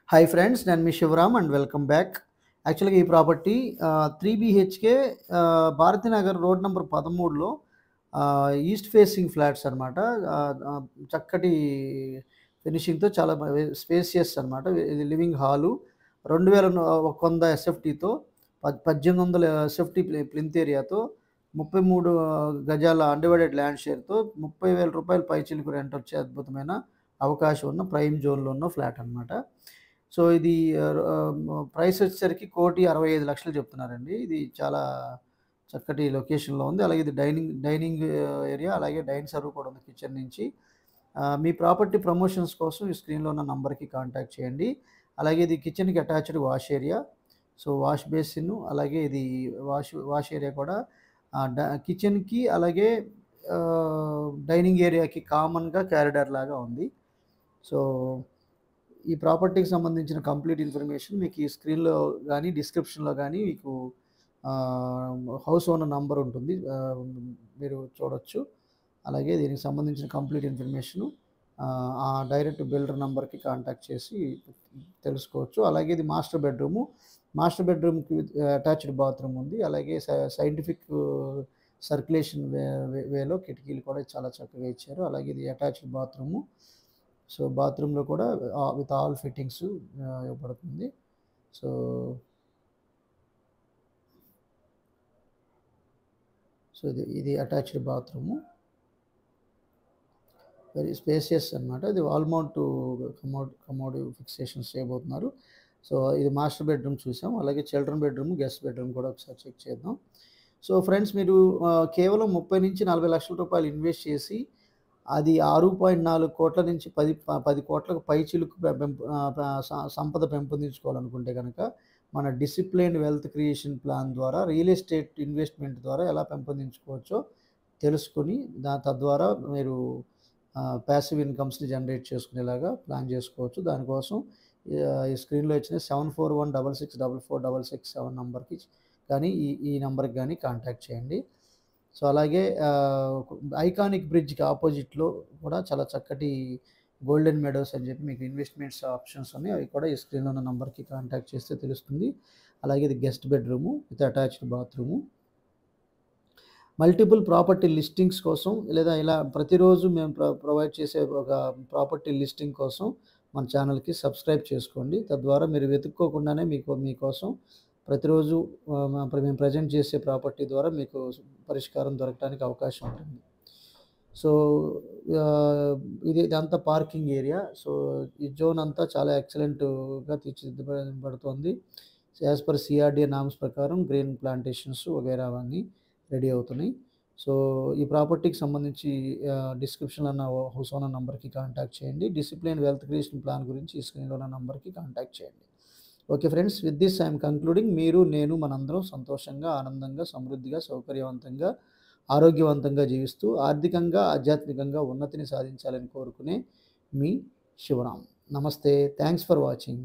Hi friends, నేను మీ Shivaram and welcome back. యాక్చువల్‌గా ఈ property 3 BHK Bharatinagar road number 13లో ఈస్ట్ ఫేసింగ్ ఫ్లాట్స్ అనమాట. చక్కటి ఫినిషింగ్‌తో చాలా స్పేసియస్ అనమాట. ఇది లివింగ్ హాలు 2100 ఎస్ఎఫ్టీతో 1800 ఎస్ఎఫ్టీ ప్లింత్ ఏరియాతో 33 గజాల అన్‌డివైడెడ్ ల్యాండ్ షేర్‌తో రూ. 30,000 పైచిలుకు రెంట్ వచ్చే అద్భుతమైన అవకాశం ఉన్న ప్రైమ్ జోన్‌లో ఉన్న ఫ్లాట్ అనమాట. సో, ఇది ప్రైస్ వచ్చేసరికి 1,65,00,000 చెప్తున్నారండి. ఇది చాలా చక్కటి లొకేషన్‌లో ఉంది. అలాగే ఇది డైనింగ్ ఏరియా, అలాగే డైన్ సర్వ్ కూడా ఉంది కిచెన్ నుంచి. మీ ప్రాపర్టీ ప్రమోషన్స్ కోసం ఈ స్క్రీన్‌లో ఉన్న నంబర్‌కి కాంటాక్ట్ చేయండి. అలాగే ఇది కిచెన్‌కి attached wash area. So, wash basin, అలాగే ఇది వాష్ ఏరియా కూడా కిచెన్‌కి అలాగే డైనింగ్ ఏరియాకి కామన్‌గా కారిడార్ లాగా ఉంది. సో, ఈ ప్రాపర్టీకి సంబంధించిన కంప్లీట్ ఇన్ఫర్మేషన్ మీకు ఈ స్క్రీన్‌లో గానీ, డిస్క్రిప్షన్‌లో గానీ మీకు హౌస్ ఓనర్ నంబర్ ఉంటుంది. మీరు చూడొచ్చు. అలాగే దీనికి సంబంధించిన కంప్లీట్ ఇన్ఫర్మేషను ఆ డైరెక్ట్ బిల్డర్ నంబర్‌కి కాంటాక్ట్ చేసి తెలుసుకోవచ్చు. అలాగే ఇది మాస్టర్ బెడ్‌రూము. మాస్టర్ బెడ్‌రూమ్‌కి అటాచ్డ్ బాత్రూమ్ ఉంది. అలాగే సైంటిఫిక్ సర్క్యులేషన్ వేలో కిటికీలు కూడా చాలా చక్కగా ఇచ్చారు. అలాగే ఇది అటాచ్డ్ బాత్రూము. సో, బాత్రూమ్‌లో కూడా విత్ ఆల్ ఫిట్టింగ్స్ ఇవ్వబడుతుంది. సో, ఇది అటాచ్డ్ బాత్రూము. వెరీ స్పేసియస్ అనమాట. ఇది వాల్ మౌంట్ కమోడ్ ఫిక్సేషన్స్ చేయబోతున్నారు. సో, ఇది మాస్టర్ బెడ్‌రూమ్ చూసాం. అలాగే చిల్డ్రన్ బెడ్‌రూమ్, గెస్ట్ బెడ్‌రూమ్ కూడా ఒకసారి చెక్ చేద్దాం. సో, ఫ్రెండ్స్, మీరు కేవలం 30-40 లక్షల రూపాయలు ఇన్వెస్ట్ చేసి అది 6.4 కోట్ల నుంచి 10 కోట్లకు పైచిలుకు సంపద పెంపొందించుకోవాలనుకుంటే గనక మన డిసిప్లైన్డ్ వెల్త్ క్రియేషన్ ప్లాన్ ద్వారా రియల్ ఎస్టేట్ ఇన్వెస్ట్‌మెంట్ ద్వారా ఎలా పెంపొందించుకోవచ్చో తెలుసుకొని తద్వారా మీరు ప్యాసివ్ ఇన్‌కమ్స్‌ని జనరేట్ చేసుకునేలాగా ప్లాన్ చేసుకోవచ్చు. దానికోసం ఈ స్క్రీన్‌లో ఇచ్చిన 7416664467 నంబర్‌కి కానీ ఈ నంబర్‌కి గానీ కాంటాక్ట్ చేయండి. సో, అలాగే ఐకానిక్ బ్రిడ్జ్‌కి ఆపోజిట్‌లో కూడా చాలా చక్కటి గోల్డెన్ మెడోస్ అని చెప్పి మీకు ఇన్వెస్ట్‌మెంట్స్ ఆప్షన్స్ ఉన్నాయి. అవి కూడా ఈ స్క్రీన్‌లో ఉన్న నంబర్‌కి కాంటాక్ట్ చేస్తే తెలుస్తుంది. అలాగే ఇది guest bedroom with attached bathroom. Multiple property listings కోసం లేదా ఇలా ప్రతిరోజు మేము ప్రొవైడ్ చేసే ఒక ప్రాపర్టీ లిస్టింగ్ కోసం మన ఛానల్‌కి సబ్స్క్రైబ్ చేసుకోండి. తద్వారా మీరు వెతుక్కోకుండానే మీకోసం ప్రతిరోజు మేము ప్రజెంట్ చేసే ప్రాపర్టీ ద్వారా మీకు పరిష్కారం దొరకడానికి అవకాశం ఉంటుంది. సో, ఇదంతా పార్కింగ్ ఏరియా. సో, ఈ జోన్ అంతా చాలా ఎక్సలెంట్‌గా తీర్చిదిద్దబడుతోంది. యాజ్ పర్ సిఆర్‌డీఏ నార్మ్స్ ప్రకారం గ్రీన్ ప్లాంటేషన్స్ వగైరా అవన్నీ రెడీ అవుతున్నాయి. సో, ఈ ప్రాపర్టీకి సంబంధించి డిస్క్రిప్షన్‌లో ఉన్న హౌస్ ఓనర్ నంబర్‌కి కాంటాక్ట్ చేయండి. డిసిప్లిన్ వెల్త్ క్రియేషన్ ప్లాన్ గురించి ఈ స్క్రీన్‌లో ఉన్న నంబర్‌కి కాంటాక్ట్ చేయండి. Okay friends, with this I'm concluding. మీరు, నేను, మనందరం సంతోషంగా, ఆనందంగా, సమృద్ధిగా, సౌకర్యవంతంగా, ఆరోగ్యవంతంగా జీవిస్తూ ఆర్థికంగా, ఆధ్యాత్మికంగా ఉన్నతిని సాధించాలని కోరుకునే మీ శివరామ్. నమస్తే. Thanks for watching.